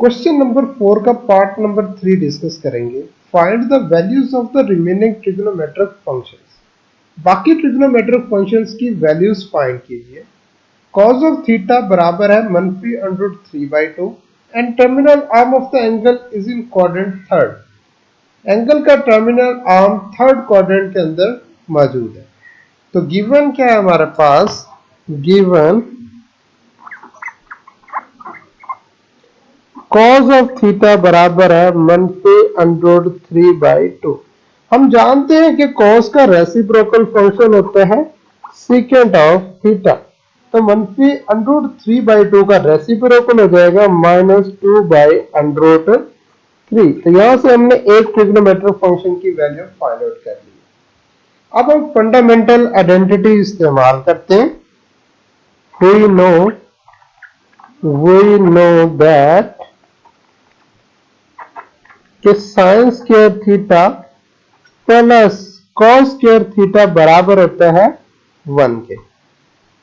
Question number 4 का part number 3 discuss करेंगे। Find the values of the remaining trigonometric functions. बाकी trigonometric functions की values find कीजिए। Cos of theta बराबर है मनफी under root 3/2 and terminal arm of the angle is in quadrant third. Angle का terminal arm third quadrant के अंदर मौजूद है। तो गिवन क्या है हमारे पास? गिवन कॉस ऑफ थीटा बराबर है मनफी अंडर रूट 3/2। हम जानते हैं कि कॉस का रेसिप्रोकल फंक्शन होता है सीकेंट ऑफ थीटा। तो मनफी अंडर रूट 3/2 का रेसिप्रोकल हो जाएगा -2/√3। तो यहां से हमने एक ट्रिग्नोमेट्रिक फंक्शन की वैल्यू फाइंड आउट कर ली। अब हम फंडामेंटल आइडेंटिटी इस्तेमाल करते हैं। वी नो दैट कि sine square theta plus cos square theta बराबर होता है 1 के।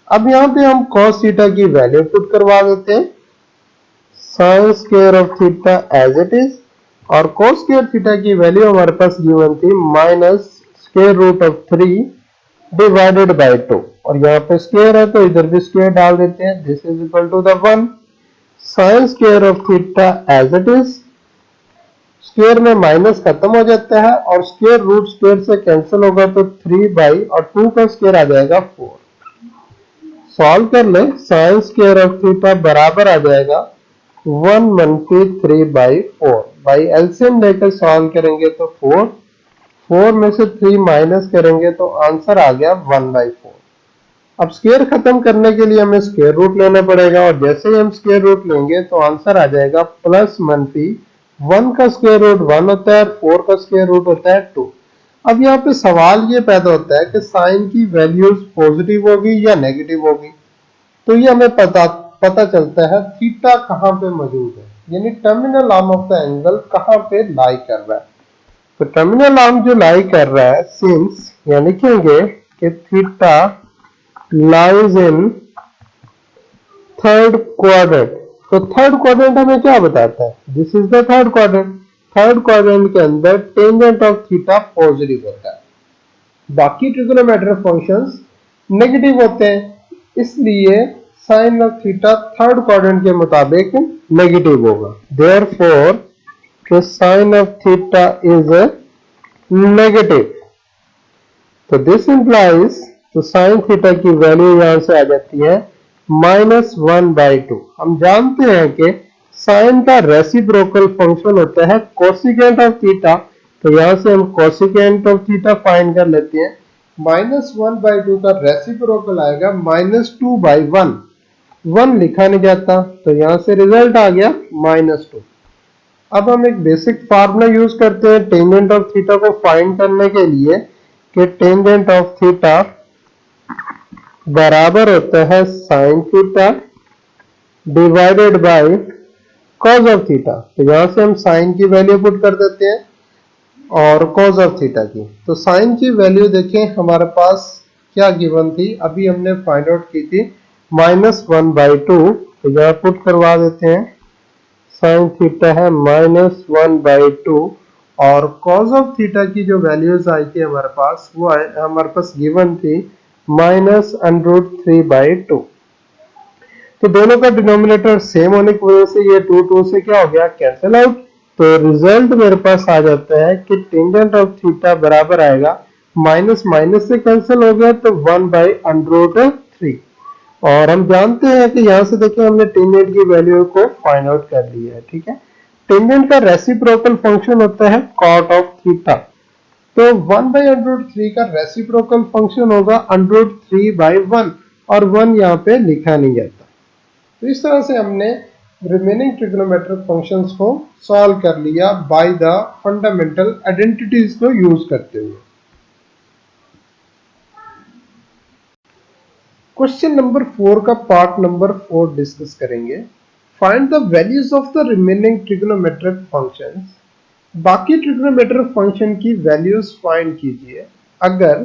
अब यहां पे हम कॉस थीटा की वैल्यू पुट करवा देते हैं। Sine square of theta as it is, और कॉस स्क्वायर थीटा की वैल्यू हमारे पास गिवन थी -√3 डिवाइडेड बाय 2, और यहाँ पे स्क्वायर है तो इधर भी स्क्वायर डाल देते हैं। This is equal to the 1। Sine square of theta as it is, square में माइनस खत्म हो जाता है और स्क्वायर रूट स्क्वायर से कैंसिल होगा तो 3 और 2 का स्क्वायर आ जाएगा 4। सॉल्व कर ले। साइन स्क्वायर ऑफ थीटा बराबर आ जाएगा 1 मनफी 3/4। बाई एलसीएम लेकर सॉल्व करेंगे तो 4 में से 3 माइनस करेंगे तो आंसर आ गया 1/4। अब स्क्वायर खत्म करने के लिए हमें स्क्वायर रूट लेना पड़ेगा, और जैसे ही हम स्क्वायर रूट लेंगे तो आंसर आ जाएगा प्लस मनफी 1 का स्क्वायर रूट 1 होता है, 4 का स्क्वायर रूट होता है 2। अब यहाँ पे सवाल ये पैदा होता है कि साइन की वैल्यूज पॉजिटिव होगी या नेगेटिव होगी। तो ये हमें पता चलता है थीटा कहाँ पे मौजूद है, यानी terminal arm of the angle कहाँ पे लाई कर रहा है। तो टर्मिनल आर्म जो लाई कर रहा है, सिंस यहाँ लिखेंगे कि theta lies in third quadrant. तो थर्ड क्वाड्रेंट हमें क्या बताता है? This is the third quadrant. Third quadrant के अंदर टेंजेंट ऑफ थीटा पॉजिटिव होता है, बाकी ट्रिग्नोमेट्रिक फंक्शंस नेगेटिव होते हैं, इसलिए sine of theta third quadrant के मुताबिक नेगेटिव होगा। Therefore the sin of theta is a negative। तो दिस इंप्लाइज, तो साइन थीटा की वैल्यू यहां से आ जाती है -1/2। हम जानते हैं कि साइन का रेसिप्रोकल फंक्शन होता है कोसिकेंट ऑफ थीटा। तो यहां से हम कोसिकेंट ऑफ थीटा फाइंड कर लेते हैं। -1/2 का रेसिप्रोकल आएगा -2/1। 1 लिखा नहीं जाता, तो यहां से रिजल्ट आ गया -2। अब हम एक बेसिक फार्मूला यूज करते हैं टेंजेंट ऑफ थीटा को फाइंड करने के लिए, कि टेंजेंट ऑफ थीटा बराबर होता है sine theta divided by cos of theta. तो यहां से हम साइन की वैल्यू पुट कर देते हैं और कॉस ऑफ थीटा की। तो साइन की वैल्यू देखें हमारे पास क्या गिवन थी, अभी हमने फाइंड आउट की थी -1/2। तो यहां पुट करवा देते हैं। साइन थीटा है -1/2, और कॉस ऑफ थीटा की जो वैल्यूज आई थी हमारे पास, वो हमारे पास गिवन थी -√3/2। तो दोनों का डिनोमिनेटर सेम होने की वजह से ये 2 से क्या हो गया, कैंसिल आउट। तो रिजल्ट मेरे पास आ जाता है कि टेंजेंट ऑफ थीटा बराबर आएगा, माइनस माइनस से कैंसिल हो गया तो 1/√3। और हम जानते हैं कि यहां से देखिए हमने टेंजेंट की वैल्यू को फाइंड आउट कर लिया है। ठीक है, टेंजेंट का रेसिप्रोकल फंक्शन होता है कॉट ऑफ थीटा। तो 1/√3 का रेसिप्रोकल फंक्शन होगा √3/1, और 1 यहाँ पे लिखा नहीं जाता। तो इस तरह से हमने रिमेनिंग ट्रिग्नोमेट्रिक फंक्शंस को सॉल्व कर लिया बाय द फंडामेंटल आइडेंटिटीज को यूज करते हुए। क्वेश्चन नंबर 4 का पार्ट नंबर 4 डिस्कस करेंगे। Find the values of the remaining trigonometric functions. बाकी ट्रिग्नोमेट्रिक फंक्शन की वैल्यूज फाइंड कीजिए अगर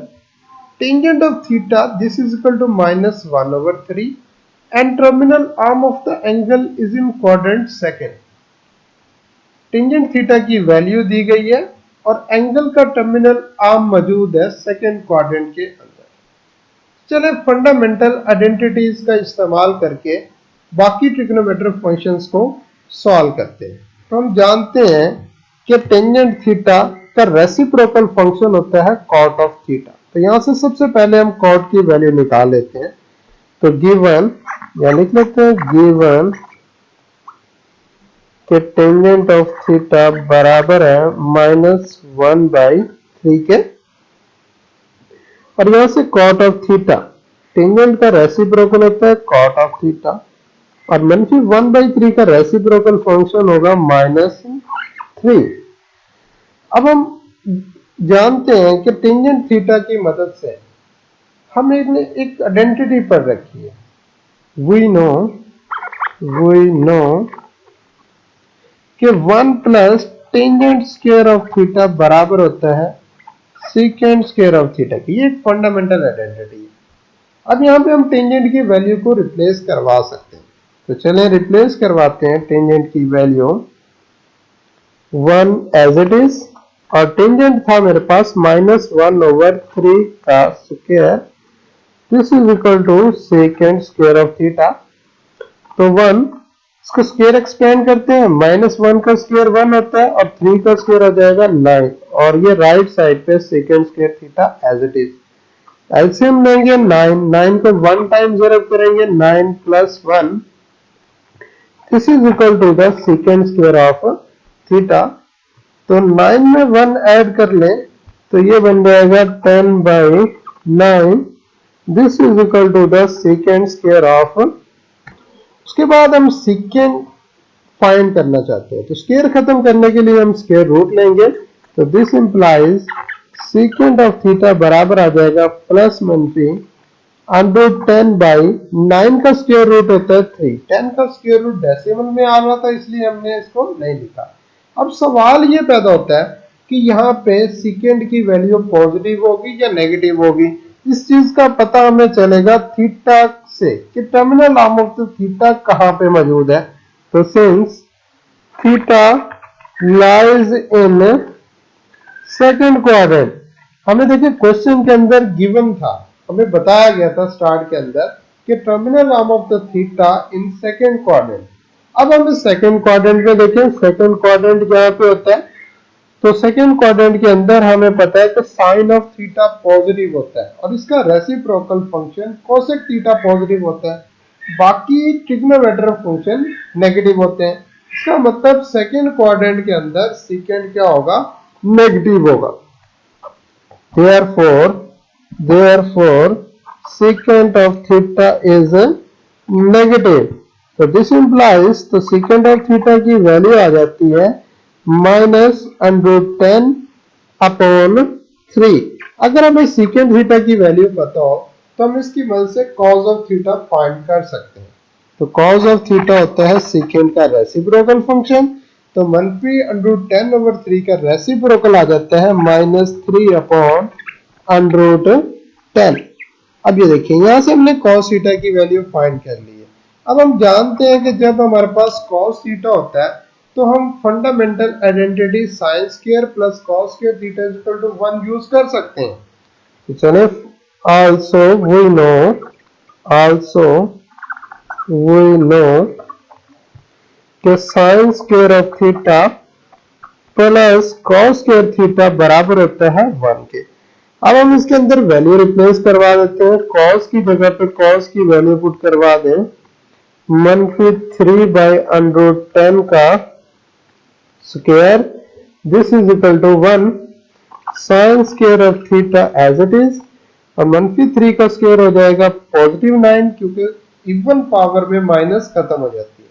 tangent of theta this is equal to -1/3 and terminal arm of the angle is in quadrant second. Tangent theta की value दी गई है और angle का टर्मिनल आर्म मौजूद है सेकंड क्वाड्रेंट के अंदर। चले फंडामेंटल आइडेंटिटीज का इस्तेमाल करके बाकी ट्रिग्नोमेट्रिक फंक्शंस को सॉल्व करते हैं। तो हम जानते हैं कि टेंजेंट थीटा का रेसिप्रोकल फंक्शन होता है कॉट ऑफ थीटा। तो यहां से सबसे पहले हम कॉट की वैल्यू निकाल लेते हैं। तो गिवन या लिख लेते हैं गिवन के टेंजेंट ऑफ थीटा बराबर है -1/3 के, और यहां से कॉट ऑफ थीटा टेंजेंट का रेसिप्रोकल होता है कॉट ऑफ थीटा, और -1/3 का रेसिप्रोकल फंक्शन होगा -3। अब हम जानते हैं कि टेंजेंट थीटा की मदद से हम एक आइडेंटिटी पढ़ रखी है। वी नो कि 1 plus tangent square of theta बराबर होता है सीकेंट स्क्वायर ऑफ थीटा की। ये एक फंडामेंटल आइडेंटिटी है। अब यहाँ पे हम टेंजेंट की वैल्यू को रिप्लेस करवा सकते हैं। तो चलें रिप्लेस करवाते हैं टेंजेंट की वैल्यू 1 एज इट इज, और टेंजेंट था मेरे पास -1/3 का square, this is equal to second square of theta. तो 1 इसका स्क्वायर एक्सपेंड करते हैं, -1 का स्क्वायर 1 होता है और 3 का स्क्वायर हो जाएगा 9, और ये राइट साइड पे second square theta as it is. LCM लेंगे 9 को 1 टाइम जरूर करेंगे, 9 + 1, this is equal to the second square of theta. तो 9 में 1 ऐड कर लें तो ये बन जाएगा 10/9, this is equal to the second square of. उसके बाद हम सेकेंड फाइंड करना चाहते हैं, तो स्क्वायर खत्म करने के लिए हम स्क्वायर रूट लेंगे। तो this implies second of theta बराबर आ जाएगा +-10/9 का स्क्वायर रूट होता है 3। 10 का स्क्वायर रूट डेसिमल में आ रहा था इसलिए हमने इसको नहीं लिखा। अब सवाल ये पैदा होता है कि यहाँ पे सेकेंड की वैल्यू पॉजिटिव होगी या नेगेटिव होगी। इस चीज का पता हमें चलेगा थीटा से कि terminal arm of the theta कहाँ पे मौजूद है। तो since theta lies in second quadrant, हमें देखिए क्वेश्चन के अंदर गिवन था, हमें बताया गया था स्टार्ट के अंदर कि terminal arm of the theta in second quadrant. अब हम इस सेकंड क्वाड्रेंट में देखें, सेकंड क्वाड्रेंट यहाँ पे होता है। तो सेकंड क्वाड्रेंट के अंदर हमें पता है कि साइन ऑफ थीटा पॉजिटिव होता है और इसका reciprocal function cosec theta positive होता है, बाकी ट्रिग्नोमेट्रिक फंक्शन नेगेटिव होते हैं। इसका मतलब सेकंड क्वाड्रेंट के अंदर सेकंड क्या होगा, नेगेटिव होगा। therefore secant of theta is negative। तो दिस इंप्लाइज, तो secant of theta की वैल्यू आ जाती है -√10/3। अगर हमें secant थीटा की वैल्यू पता हो तो हम इसकी मदद से cos ऑफ थीटा फाइंड कर सकते हैं। तो cos ऑफ थीटा होता है secant का रेसिप्रोकल फंक्शन। तो -√10/3 का रेसिप्रोकल आ जाता है -3/√10। अब ये देखिए यहाँ से हमने cos थीटा की वैल्यू फाइंड कर ली है। अब हम जानते हैं कि जब हमारे पास cos थीटा होता है तो हम fundamental identity sin square + cos square theta = 1 use कर सकते हैं। तो चलिए also we know कि sin square of theta + cos square theta बराबर होता है 1 के। अब हम इसके अंदर वैल्यू रिप्लेस करवा देते हैं, cos की जगह पे cos की वैल्यू पुट करवा दें, -3/√10 का square, this is equal to 1, sin square of theta as it is, और -3 का स्क्वायर हो जाएगा +9 क्योंकि इवन पावर में माइनस खत्म हो जाती है,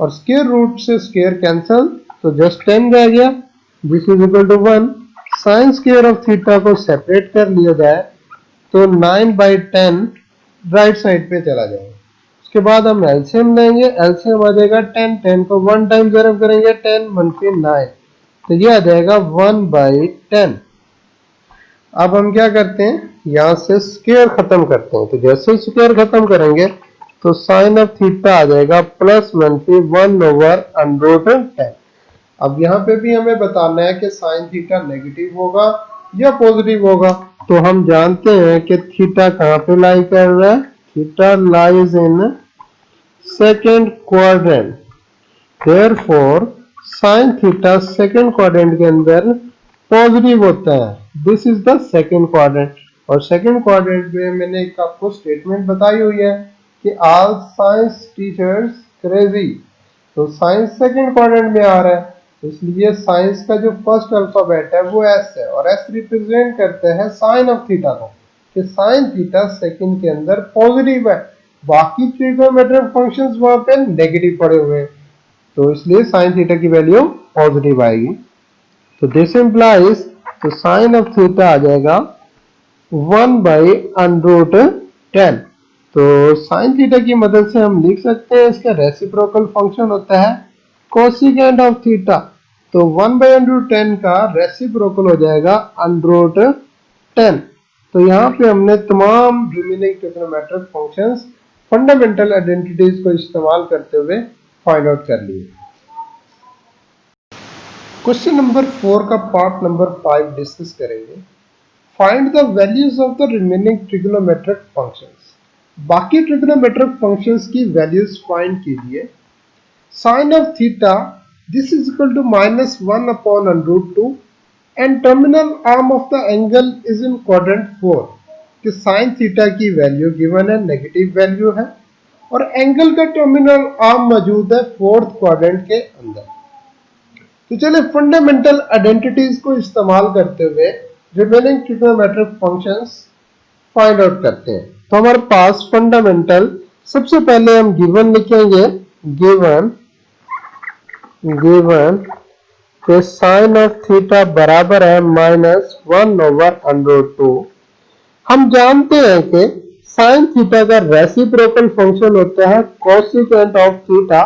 और स्क्वायर रूट से स्क्वायर कैंसिल, तो जस्ट 10 रह गया, this is equal to 1। Sine square of theta को सेपरेट कर लिया जाए तो 9/10 राइट साइड पे चला जाएगा। उसके बाद हम एलसीएम लेंगे, एलसीएम आ जाएगा 10, 10 को 1 टाइम जरूर करेंगे, 10 - 9, तो ये आ जाएगा 1/10। अब हम क्या करते हैं, यहाँ से स्क्वायर खत्म करते हैं। तो जैसे स्क्वायर खत्म करेंगे तो साइन ऑफ थीटा आ जाएगा +-1/√10। अब यहाँ पे भी हमें बताना है कि साइन थीटा नेगेटिव होगा या पॉजिटिव होगा। तो हम जानते हैं कि थीटा कहाँ पे लाई कर रहा है, theta lies in second quadrant, therefore sine theta second quadrant के अंदर पॉजिटिव होता है। This is the second quadrant, और सेकेंड क्वाड्रेंट में मैंने एक आपको स्टेटमेंट बताई हुई है कि ऑल साइंस टीचर्स क्रेजी। तो साइंस सेकेंड क्वाड्रेंट में आ रहा है, तो इसलिए साइंस का जो फर्स्ट अल्फाबेट है वो एस है, और एस रिप्रेजेंट करते हैं साइन ऑफ थीटा को, कि साइन थीटा सेकेंड के अंदर पॉजिटिव है, बाकी ट्रिग्नोमेट्रिक फंक्शंस वहां पे नेगेटिव पड़े हुए हैं, तो इसलिए साइन थीटा की वैल्यू पॉजिटिव आएगी। तो दिस इंप्लाइज, तो साइन ऑफ थीटा आ जाएगा 1/√10। तो साइन थीटा की मदद से हम लिख सकते हैं, इसका रेसिप्रोकल फंक्शन होता है कोसिकेंट ऑफ थीटा। तो 1/√10 का रेसिप्रोकल हो जाएगा √10। तो यहाँ पे हमने तमाम remaining trigonometric functions fundamental identities को इस्तेमाल करते हुए फाइंड आउट कर लिए। क्वेश्चन नंबर 4 का पार्ट नंबर 5 डिस्कस करेंगे। Find the values of the remaining trigonometric functions. बाकी ट्रिग्नोमेट्रिक फंक्शंस की वैल्यूज फाइंड कीजिए। Sine of theta, this is equal to -1/√2 and terminal arm of the angle is in quadrant 4। कि sine theta की value given है, negative value है, और angle का terminal arm मौजूद है फोर्थ क्वाड्रेंट के अंदर। तो चलिए फंडामेंटल आइडेंटिटीज को इस्तेमाल करते हुए remaining trigonometric functions find out करते हैं। तो हमारे पास फंडामेंटल, सबसे पहले हम गिवन लिखेंगे, गिवन के साइन ऑफ थीटा बराबर है -1/√2। हम जानते हैं कि साइन थीटा का रेसिप्रोकल फंक्शन होता है कोसिकेंट ऑफ थीटा,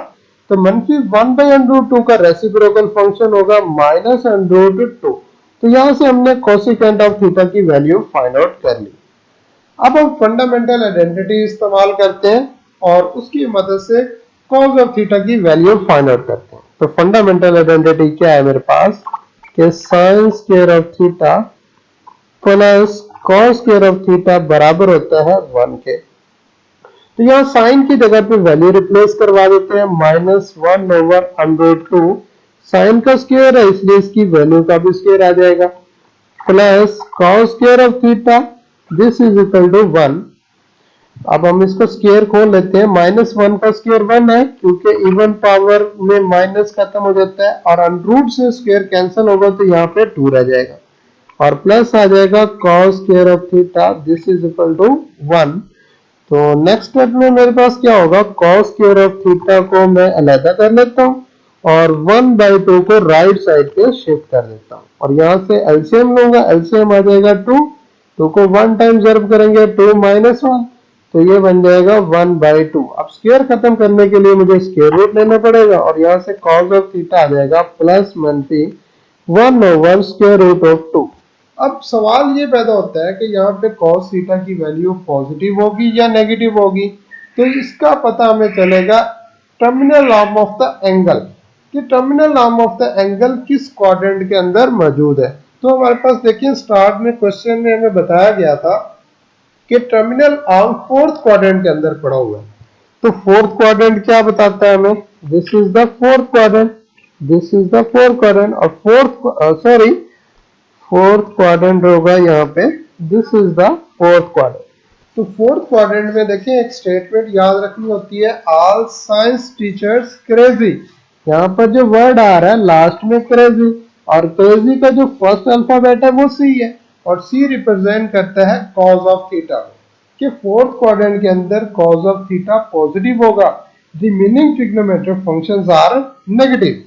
तो -1/√2 का रेसिप्रोकल फंक्शन होगा -√2। तो यहां से हमने कोसिकेंट ऑफ थीटा की वैल्यू फाइंड आउट कर ली। अब हम फंडामेंटल आइडेंटिटी इस्तेमाल करते हैं और उसकी मदद से कॉस ऑफ थीटा की वैल्यू फाइंड आउट करते हैं। तो फंडामेंटल आइडेंटिटी क्या है मेरे पास, कि sine square of theta plus cos square of theta बराबर होता है 1 के। तो यहाँ साइन की जगह पे वैल्यू रिप्लेस करवा देते हैं, -1/√2। साइन का स्क्वायर है इसलिए इसकी वैल्यू का भी स्क्वायर आ जाएगा, plus cos square of theta, this is equal to 1। अब हम इसको स्क्वायर खोल लेते हैं, -1 का स्क्वायर 1 है, क्योंकि इवन पावर में माइनस खत्म हो जाता है, और √, से स्क्वायर कैंसिल होगा तो यहाँ पे 2 रह जाएगा, और प्लस आ जाएगा cos square of theta, this is equal to 1। तो नेक्स्ट स्टेप में मेरे पास क्या होगा, cos स्क्वायर ऑफ थीटा को मैं अलग कर लेता हूँ और 1/2 को राइट साइड पे शिफ्ट कर देता हूँ, और यहाँ से एलसीएम लूंगा, एलसीएम आ जाएगा 2 को 1 टाइम जर्ब करेंगे 2 - 1, तो ये बन जाएगा 1/2। अब स्क्वायर खत्म करने के लिए मुझे स्क्वायर रूट लेना पड़ेगा, और यहाँ से cos ऑफ थीटा आ जाएगा +-1/√ स्क्वायर रूट ऑफ 2। अब सवाल ये पैदा होता है कि यहाँ पे cos थीटा की वैल्यू पॉजिटिव होगी या नेगेटिव होगी। तो इसका पता हमें चलेगा terminal arm of the angle, कि terminal arm of the angle किस क्वाड्रेंट के अंदर मौजूद है। तो हमारे पास देखिए स्टार्ट में क्वेश्चन में हमें बताया गया था कि टर्मिनल आर्म फोर्थ क्वाड्रेंट के अंदर पड़ा हुआ है। तो फोर्थ क्वाड्रेंट क्या बताता है हमें, this is the fourth quadrant, this is the fourth quadrant, और फोर्थ क्वाड्रेंट होगा यहाँ पे, this is the fourth quadrant. तो फोर्थ क्वाड्रेंट में देखिए एक स्टेटमेंट याद रखनी होती है, ऑल साइंस टीचर्स क्रेजी। यहाँ पर जो वर्ड आ रहा है लास्ट में क्रेजी, और क्रेजी का जो फर्स्ट अल्फाबेट है वो सी है, और सी रिप्रेजेंट करता है कॉज ऑफ थीटा को, कि फोर्थ क्वाड्रेंट के अंदर कॉज ऑफ थीटा पॉजिटिव होगा, remaining trigonometric functions are negative.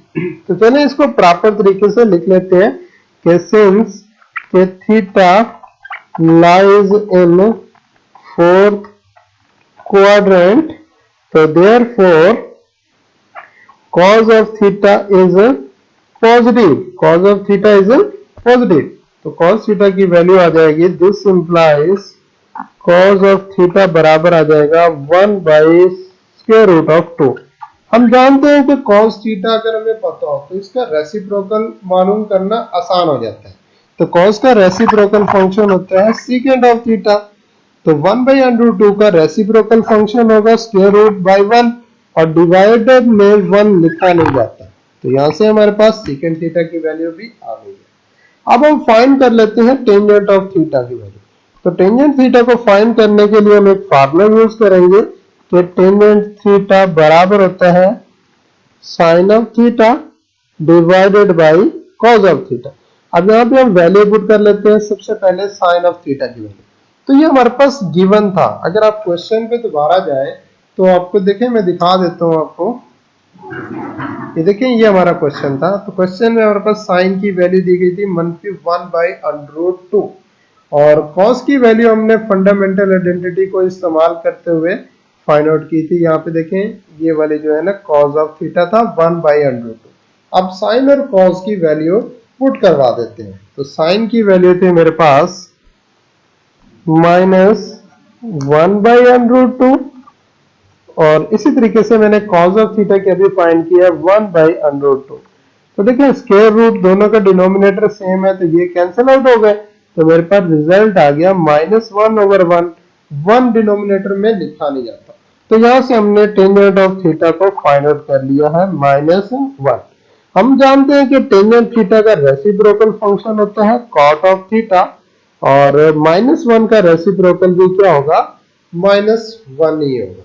तो चलिए इसको प्रॉपर तरीके से लिख लेते हैं कि सिंस के theta lies in fourth quadrant, तो therefore cos of theta is positive, cos of theta is positive। तो cos थीटा की वैल्यू आ जाएगी, this implies cos of theta बराबर आ जाएगा 1/√2। हम जानते हैं कि cos थीटा अगर हमें पता हो तो इसका रेसिप्रोकल मालूम करना आसान हो जाता है। तो cos का रेसिप्रोकल फंक्शन होता है सेकेंड ऑफ थीटा। तो 1/√2 का रेसिप्रोकल फंक्शन होगा स्क्वायर रूट बाय 1 और डिवाइडेड में 1 लिखा नहीं जाता। तो यहां से हमारे पास सेकेंड थीटा की वैल्यू भी आ गई है। अब हम फाइंड कर लेते हैं टेंजेंट ऑफ थीटा की वैल्यू। तो टेंजेंट थीटा को फाइंड करने के लिए हम एक फार्मूला यूज करेंगे कि टेंजेंट थीटा बराबर होता है sine of theta divided by cos of theta. अब यहाँ पे हम वैल्यू पुट कर लेते हैं सबसे पहले साइन ऑफ थीटा की वैल्यू। तो ये हमारे पास गिवन था। अगर आप क्वेश्चन पे दोबारा जाए तो आपको देखें, मैं दिखा देता हूं आपको। ये देखें, ये हमारा क्वेश्चन था। तो क्वेश्चन में हमारे पास साइन की वैल्यू दी गई थी -1/√2 और कॉस की वैल्यू हमने फंडामेंटल आइडेंटिटी को इस्तेमाल करते हुए फाइंड आउट की थी। यहाँ पे देखें, ये वाली जो है ना कॉस ऑफ थीटा था 1/√2। अब साइन और कॉस की वैल्यू पुट करवा देते हैं। तो साइन की वैल्यू थी मेरे पास -1/√2 और इसी तरीके से मैंने कॉस ऑफ थीटा की अभी फाइंड किया 1/√2। तो देखिए स्क्वायर रूट दोनों का डिनोमिनेटर सेम है तो ये कैंसिल आउट हो गए। तो मेरे पास रिजल्ट आ गया -1/1। 1 डिनोमिनेटर में लिखा नहीं जाता। तो यहां से हमने टेंजेंट ऑफ थीटा को फाइंड आउट कर लिया है -1। हम जानते हैं कि टेंजेंट थीटा का रेसिप्रोकल फंक्शन होता है कॉट ऑफ थीटा और -1 का रेसिप्रोकल भी क्या होगा, -1 ही होगा।